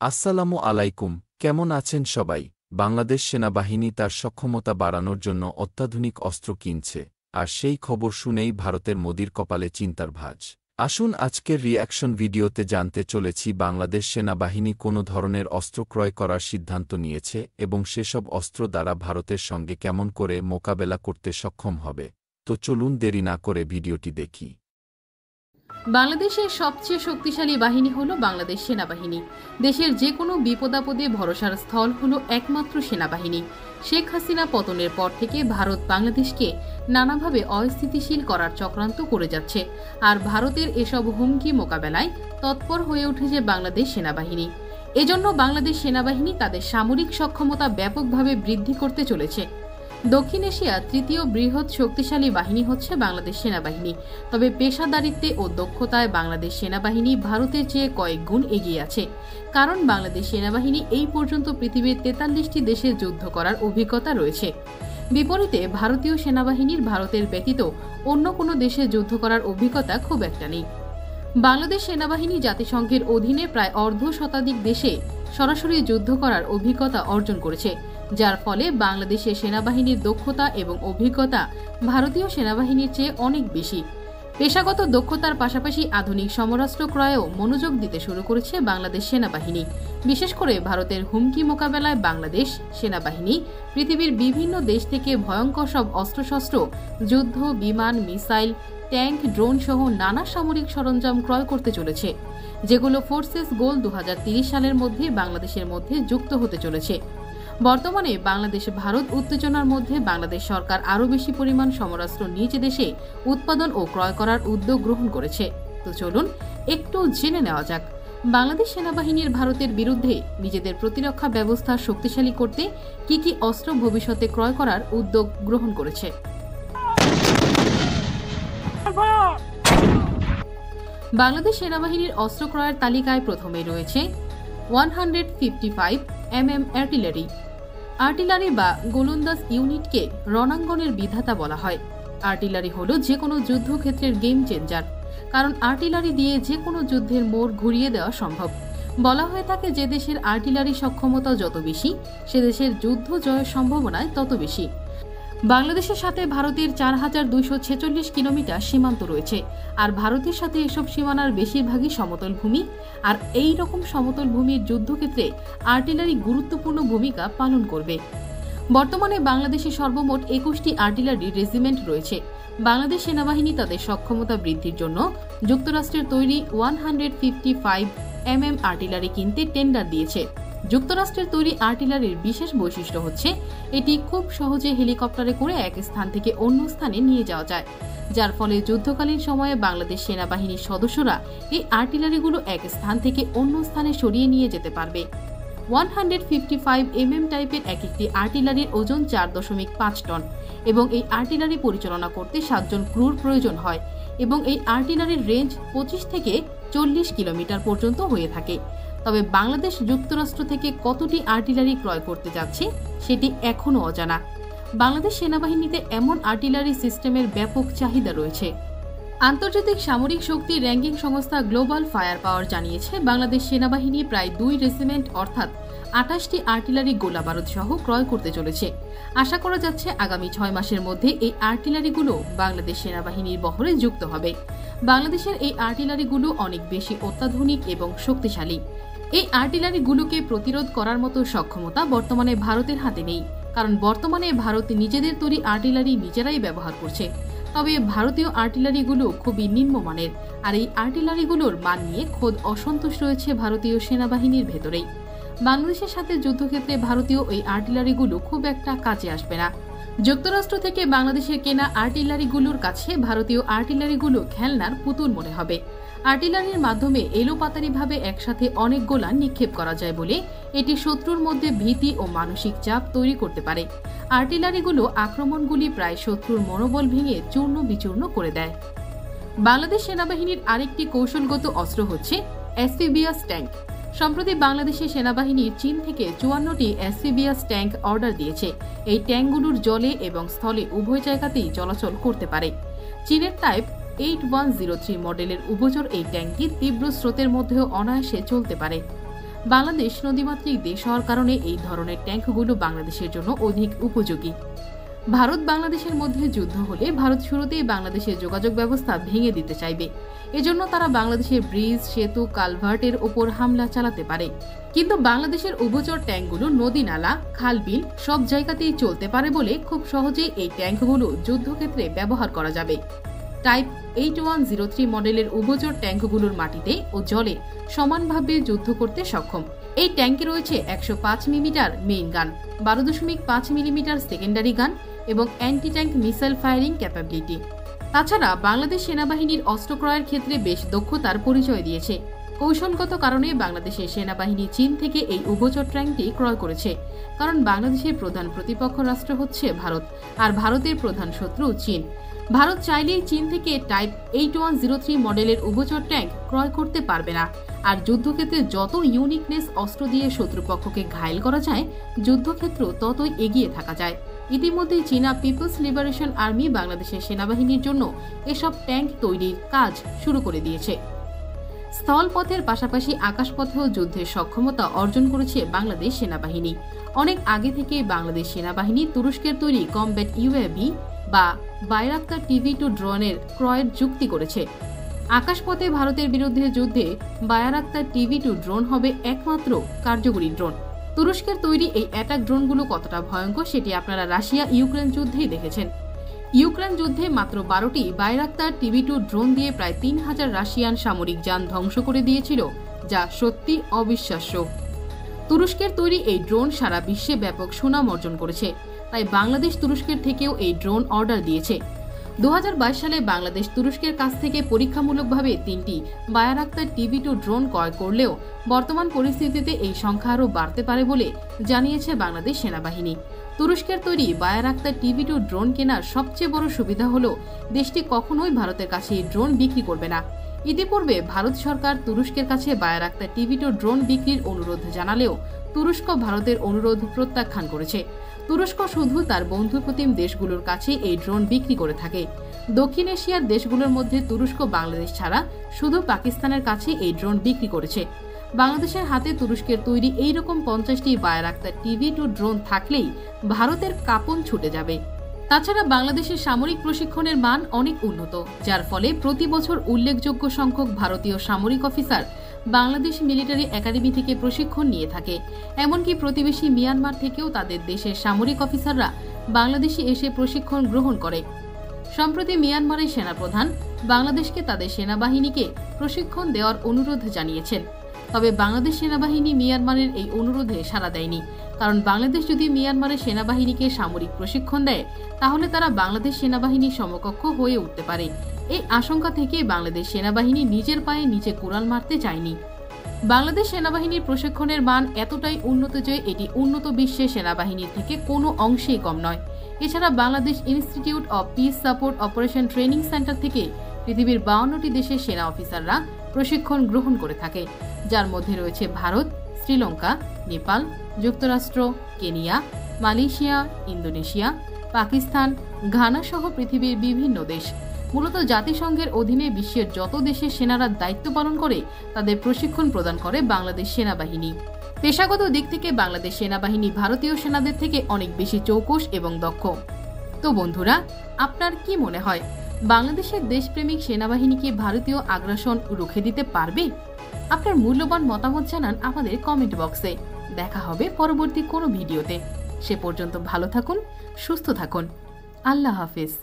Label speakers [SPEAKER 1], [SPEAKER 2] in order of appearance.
[SPEAKER 1] আসসালামু আলাইকুম, কেমন আছেন সবাই? বাংলাদেশ সেনাবাহিনী তার সক্ষমতা বাড়ানোর জন্য অত্যাধুনিক অস্ত্র কিনছে, আর সেই খবর শুনেই ভারতের মোদির কপালে চিন্তার ভাঁজ। আসুন আজকের রিঅ্যাকশন ভিডিওতে জানতে চলেছি বাংলাদেশ সেনাবাহিনী কোনো ধরনের অস্ত্র ক্রয় করার সিদ্ধান্ত নিয়েছে এবং সেসব অস্ত্র দ্বারা ভারতের সঙ্গে কেমন করে মোকাবেলা করতে সক্ষম হবে। তো চলুন দেরি না করে ভিডিওটি দেখি।
[SPEAKER 2] বাংলাদেশের সবচেয়ে শক্তিশালী বাহিনী হলো বাংলাদেশ সেনাবাহিনী। দেশের যে কোনো বিপদাপদে ভরসার স্থল হলো একমাত্র সেনাবাহিনী। শেখ হাসিনা পতনের পর থেকে ভারত বাংলাদেশকে নানাভাবে অস্থিতিশীল করার চক্রান্ত করে যাচ্ছে, আর ভারতের এসব হুমকি মোকাবেলায় তৎপর হয়ে উঠেছে বাংলাদেশ সেনাবাহিনী। এজন্য বাংলাদেশ সেনাবাহিনী তাদের সামরিক সক্ষমতা ব্যাপকভাবে বৃদ্ধি করতে চলেছে। দক্ষিণ এশিয়ার তৃতীয় বৃহৎ শক্তিশালী বাহিনী হচ্ছে বাংলাদেশ সেনাবাহিনী, তবে পেশাদারিত্বে ও দক্ষতায় বাংলাদেশ সেনাবাহিনী ভারতের চেয়ে কয়েক গুণ এগিয়ে আছে। কারণ বাংলাদেশ সেনাবাহিনী এই পর্যন্ত পৃথিবীর 43টি দেশে যুদ্ধ করার অভিজ্ঞতা রয়েছে। বিপরীতে ভারতীয় সেনাবাহিনীর ভারতের ব্যতীত অন্য কোনো দেশে যুদ্ধ করার অভিজ্ঞতা খুব একটা নেই। বাংলাদেশ সেনাবাহিনী জাতিসংঘের অধীনে প্রায় অর্ধ শতাধিক দেশে সরাসরি যুদ্ধ করার অভিজ্ঞতা অর্জন করেছে, যার ফলে বাংলাদেশের সেনাবাহিনীর দক্ষতা এবং অভিজ্ঞতা ভারতীয় সেনাবাহিনীর চেয়ে অনেক বেশি। পেশাগত দক্ষতার পাশাপাশি আধুনিক সমরাস্ত্র ক্রয়েও মনোযোগ দিতে শুরু করেছে বাংলাদেশ সেনাবাহিনী। বিশেষ করে ভারতের হুমকি মোকাবেলায় বাংলাদেশ সেনাবাহিনী পৃথিবীর বিভিন্ন দেশ থেকে ভয়ঙ্কর সব অস্ত্রশস্ত্র, যুদ্ধ বিমান, মিসাইল, ট্যাঙ্ক, ড্রোন সহ নানা সামরিক সরঞ্জাম ক্রয় করতে চলেছে, যেগুলো ফোর্সেস গোল 2030 সালের মধ্যে বাংলাদেশের মধ্যে যুক্ত হতে চলেছে। বর্তমানে বাংলাদেশ ভারত উত্তেজনার মধ্যে বাংলাদেশ সরকার আরও বেশি পরিমাণ সমরাস্ত্র নিজ দেশে উৎপাদন ও ক্রয় করার উদ্যোগ গ্রহণ করেছে। তো চলুন একটু জেনে নেওয়া যাক বাংলাদেশ সেনাবাহিনীর ভারতের বিরুদ্ধে নিজেদের প্রতিরক্ষা ব্যবস্থা শক্তিশালী করতে কি কি অস্ত্র ভবিষ্যতে ক্রয় করার উদ্যোগ গ্রহণ করেছে। বাংলাদেশ সেনাবাহিনীর অস্ত্র ক্রয়ের তালিকায় প্রথমে রয়েছে 155 mm আর্টিলারি। আর্টিলারি বা গোলন্দাজ ইউনিটকে রণাঙ্গনের বিধাতা বলা হয়। আর্টিলারি হলো যে কোনো যুদ্ধক্ষেত্রের গেম চেঞ্জার, কারণ আর্টিলারি দিয়ে যে কোনো যুদ্ধের মোড় ঘুরিয়ে দেওয়া সম্ভব। বলা হয়ে থাকে যে দেশের আর্টিলারি সক্ষমতা যত বেশি, সে দেশের যুদ্ধ জয়ের সম্ভাবনায় তত বেশি। বাংলাদেশের সাথে ভারতের 4246 কিলোমিটার সীমান্ত রয়েছে, আর ভারতের সাথে এসব সীমানার বেশিরভাগই সমতল ভূমি, আর এই রকম সমতল ভূমির যুদ্ধক্ষেত্রে আর্টিলারি গুরুত্বপূর্ণ ভূমিকা পালন করবে। বর্তমানে বাংলাদেশে সর্বমোট 21টি আর্টিলারি রেজিমেন্ট রয়েছে। বাংলাদেশ সেনাবাহিনী তাদের সক্ষমতা বৃদ্ধির জন্য যুক্তরাষ্ট্রের তৈরি 155 mm আর্টিলারি কিনতে টেন্ডার দিয়েছে। যুক্তরাষ্ট্রের তৈরি আর্টিলারির বিশেষ বৈশিষ্ট্য হচ্ছে এটি খুব সহজে হেলিকপ্টারে করে এক স্থান থেকে অন্য স্থানে নিয়ে যাওয়া যায়, যার ফলে যুদ্ধকালীন সময়ে বাংলাদেশ সেনাবাহিনীর সদস্যরা এই আর্টিলারিগুলো এক স্থান থেকে অন্য স্থানে সরিয়ে নিয়ে যেতে পারবে। 155 mm টাইপের এক একটি আর্টিলারির ওজন 4.5 টন এবং এই আর্টিলারি পরিচালনা করতে 7 জন ক্রুর প্রয়োজন হয় এবং এই আর্টিলারির রেঞ্জ 25 থেকে 40 কিলোমিটার পর্যন্ত হয়ে থাকে। তবে বাংলাদেশ যুক্তরাষ্ট্র থেকে কতটি আর্টিলারি ক্রয় করতে যাচ্ছে সেটি এখনও অজানা। বাংলাদেশ সেনাবাহিনীতে এমন আর্টিলারি সিস্টেমের ব্যাপক চাহিদা রয়েছে। আন্তর্জাতিক সামরিক শক্তি র্যাঙ্কিং সংস্থা গ্লোবাল ফায়ার পাওয়ার জানিয়েছে বাংলাদেশ সেনাবাহিনী প্রায় 2 রেজিমেন্ট অর্থাৎ 28টি আর্টিলারি গোলাবারুদ সহ ক্রয় করতে চলেছে। আশা করা যাচ্ছে আগামী 6 মাসের মধ্যে এই আর্টিলারিগুলো বাংলাদেশ সেনাবাহিনীর বহরে যুক্ত হবে। বাংলাদেশের এই আর্টিলারিগুলো অনেক বেশি অত্যাধুনিক এবং শক্তিশালী। এই আর্টিলারিগুলোকে প্রতিরোধ করার মতো সক্ষমতা বর্তমানে ভারতের হাতে নেই, কারণ বর্তমানে ভারত নিজেদের তৈরি আর্টিলারি নিজেরাই ব্যবহার করছে। তবে ভারতীয় আর্টিলারিগুলো খুবই নিম্নমানের, আর এই আর্টিলারিগুলোর মান নিয়ে খোদ অসন্তোষ রয়েছে ভারতীয় সেনাবাহিনীর ভেতরেই। বাংলাদেশের সাথে যুদ্ধক্ষেত্রে ভারতীয় এই আর্টিলারিগুলো খুব একটা কাজে আসবে না। যুক্তরাষ্ট্র থেকে বাংলাদেশের কেনা আর্টিলারিগুলোর কাছে ভারতীয় আর্টিলারিগুলো খেলনার পুতুল মনে হবে। আর্টিলারির মাধ্যমে এলোপাতারিভাবে একসাথে অনেক গোলা নিক্ষেপ করা যায় বলে এটি শত্রুর মধ্যে ভীতি ও মানসিক চাপ তৈরি করতে পারে। আর্টিলারিগুলো আক্রমণগুলি প্রায় শত্রুর মনোবল ভেঙে চূর্ণ বিচূর্ণ করে দেয়। বাংলাদেশ সেনাবাহিনীর আরেকটি কৌশলগত অস্ত্র হচ্ছে অ্যাম্ফিবিয়াস ট্যাঙ্ক। সম্প্রতি বাংলাদেশের সেনাবাহিনীর চীন থেকে 54টি অ্যাম্ফিবিয়াস ট্যাঙ্ক অর্ডার দিয়েছে। এই ট্যাঙ্কগুলোর জলে এবং স্থলে উভয় জায়গাতেই চলাচল করতে পারে। চীনের টাইপ 8103 মডেলের উভচর এই ট্যাঙ্কটি তীব্র স্রোতের মধ্যেও অনায়াসে চলতে পারে। বাংলাদেশ নদীমাতৃক দেশ হওয়ার কারণে এই ধরনের ট্যাঙ্কগুলো বাংলাদেশের জন্য অধিক উপযোগী। ভারত বাংলাদেশের মধ্যে যুদ্ধ হলে ভারত শুরুতেই বাংলাদেশের যোগাযোগ ব্যবস্থা ভেঙে দিতে চাইবে। এজন্য তারা বাংলাদেশের ব্রিজ, সেতু, কালভার্টের ওপর হামলা চালাতে পারে। কিন্তু বাংলাদেশের উভচর ট্যাঙ্কগুলো নদী, নালা, খাল, বিল সব জায়গাতেই চলতে পারে বলে খুব সহজেই এই ট্যাঙ্কগুলো যুদ্ধক্ষেত্রে ব্যবহার করা যাবে। টাইপ 8103 মডেলের উভচর ট্যাঙ্কগুলোর মাটিতে ও জলে সমানভাবে যুদ্ধ করতে সক্ষম। এই ট্যাঙ্কে রয়েছে 105 মিলিমিটার মেইন গান, 12.5 মিলিমিটার সেকেন্ডারি গান এবং anti tank missile firing capability. তাছাড়া বাংলাদেশ সেনাবাহিনীর অস্ত্র ক্রয়ের ক্ষেত্রে বেশ দক্ষতার পরিচয় দিয়েছে। কৌশলগত কারণে বাংলাদেশের সেনাবাহিনী চীন থেকে এই উভচর ট্যাঙ্কটি ক্রয় করেছে, কারণ বাংলাদেশের প্রধান প্রতিপক্ষ রাষ্ট্র হচ্ছে ভারত, আর ভারতের প্রধান শত্রু চীন। ভারত চাইলেই চীন থেকে টাইপ 8103 মডেলের উভচর ট্যাঙ্ক ক্রয় করতে পারবে না। আর যুদ্ধক্ষেত্রে যত ইউনিকনেস অস্ত্র দিয়ে শত্রুপক্ষকে ঘায়েল করা যায়, যুদ্ধক্ষেত্র ততই এগিয়ে থাকা যায়। ইতিমধ্যে চীনা পিপলস লিবারেশন আর্মি বাংলাদেশের সেনাবাহিনীর জন্য এসব ট্যাঙ্ক তৈরির কাজ শুরু করে দিয়েছে। স্থলপথের পাশাপাশি আকাশপথেও যুদ্ধের সক্ষমতা অর্জন করেছে বাংলাদেশ সেনাবাহিনী। অনেক আগে থেকে বাংলাদেশ সেনাবাহিনী তুরস্কের তৈরি কমব্যাট ইউএভি বা বাইরাক্তার TB2 ড্রোনের ক্রয়ের চুক্তি করেছে। আকাশপথে ভারতের বিরুদ্ধে যুদ্ধে বাইরাক্তার TB2 ড্রোন হবে একমাত্র কার্যকরী ড্রোন। তুরস্কের তৈরি এই অ্যাটাক ড্রোনগুলো কতটা ভয়ঙ্কর সেটি আপনারা রাশিয়া ইউক্রেন যুদ্ধেই দেখেছেন। ইউক্রেন যুদ্ধে মাত্র 12টি বাইরাক্তার TB2 ড্রোন দিয়ে প্রায় 3000 রাশিয়ান সামরিক যান ধ্বংস করে দিয়েছিল, যা সত্যি অবিশ্বাস্য। তুরস্কের তৈরি এই ড্রোন সারা বিশ্বে ব্যাপক সুনাম অর্জন করেছে, তাই বাংলাদেশ তুরস্কের থেকেও এই ড্রোন অর্ডার দিয়েছে। 2022 সালে বাংলাদেশ তুরস্কের কাছ থেকে পরীক্ষামূলকভাবে 3টি বাইরাক্তার TB2 ড্রোন ক্রয় করলেও বর্তমান পরিস্থিতিতে এই সংখ্যা আরও বাড়তে পারে বলে জানিয়েছে বাংলাদেশ সেনাবাহিনী। তুরস্কের তৈরি বাইরাক্তার TB2 ড্রোন কেনার সবচেয়ে বড় সুবিধা হলো দেশটি কখনোই ভারতের কাছে এই ড্রোন বিক্রি করবে না। ইতিপূর্বে ভারত সরকার তুরস্কের কাছে বাইরাক্তার TB2 ড্রোন বিক্রির অনুরোধ জানালেও তুরস্ক ভারতের অনুরোধ প্রত্যাখ্যান করেছে। তুরস্ক শুধু তার বন্ধুপ্রতিম দেশগুলোর কাছে এই ড্রোন বিক্রি করে থাকে। দক্ষিণ এশিয়ার দেশগুলোর মধ্যে তুরস্ক বাংলাদেশ ছাড়া শুধু পাকিস্তানের কাছে এই ড্রোন বিক্রি করেছে। বাংলাদেশের হাতে তুরস্কের তৈরি এইরকম 50টি বাইরাক্তার TB2 ড্রোন থাকলেই ভারতের কাঁপন ছুটে যাবে। তাছাড়া বাংলাদেশের সামরিক প্রশিক্ষণের মান অনেক উন্নত, যার ফলে প্রতি বছর উল্লেখযোগ্য সংখ্যক ভারতীয় সামরিক অফিসার বাংলাদেশ মিলিটারি একাডেমি থেকে প্রশিক্ষণ নিয়ে থাকে। এমনকি প্রতিবেশী মিয়ানমার থেকেও তাদের দেশের সামরিক অফিসাররা বাংলাদেশে এসে প্রশিক্ষণ গ্রহণ করে। সম্প্রতি মিয়ানমারের সেনাপ্রধান বাংলাদেশকে তাদের সেনাবাহিনীকে প্রশিক্ষণ দেওয়ার অনুরোধ জানিয়েছেন। তবে বাংলাদেশ সেনাবাহিনী মিয়ানমারের এই অনুরোধে সাড়া দেয়নি, কারণ বাংলাদেশ যদি মিয়ানমারের সেনাবাহিনীকে সামরিক প্রশিক্ষণ দেয় তাহলে তারা বাংলাদেশ সেনাবাহিনীর সমকক্ষ হয়ে উঠতে পারে। এই আশঙ্কা থেকে বাংলাদেশ সেনাবাহিনী নিজের পায়ে নিচে কুড়াল মারতে চায়নি। বাংলাদেশ সেনাবাহিনীর প্রশিক্ষণের মান এতটাই উন্নত যে এটি উন্নত বিশ্বের সেনাবাহিনীর থেকে কোনো অংশেই কম নয়। এছাড়া Bangladesh institute of piece support operation training centre থেকে পৃথিবীর 52টি দেশের সেনা অফিসাররা প্রশিক্ষণ গ্রহণ করে থাকে, যার মধ্যে রয়েছে ভারত, শ্রীলঙ্কা, নেপাল, যুক্তরাষ্ট্র, Kenya, Malaysia, Indonesia, Pakistan, Ghana সহ পৃথিবীর বিভিন্ন দেশ। মূলত জাতিসংঘের অধীনে বিশ্বের যত দেশের সেনারা দায়িত্ব পালন করে তাদের প্রশিক্ষণ প্রদান করে বাংলাদেশ সেনাবাহিনী। পেশাগত দিক থেকে বাংলাদেশ সেনাবাহিনী ভারতীয় সেনাদের থেকে অনেক বেশি চৌকস এবং দক্ষ। তো বন্ধুরা, আপনার কি মনে হয় বাংলাদেশের দেশপ্রেমিক সেনাবাহিনীকে ভারতীয় আগ্রাসন রুখে দিতে পারবে? আপনার মূল্যবান মতামত জানান আমাদের কমেন্ট বক্সে। দেখা হবে পরবর্তী কোনো ভিডিওতে। সে পর্যন্ত ভালো থাকুন, সুস্থ থাকুন। আল্লাহ হাফেজ।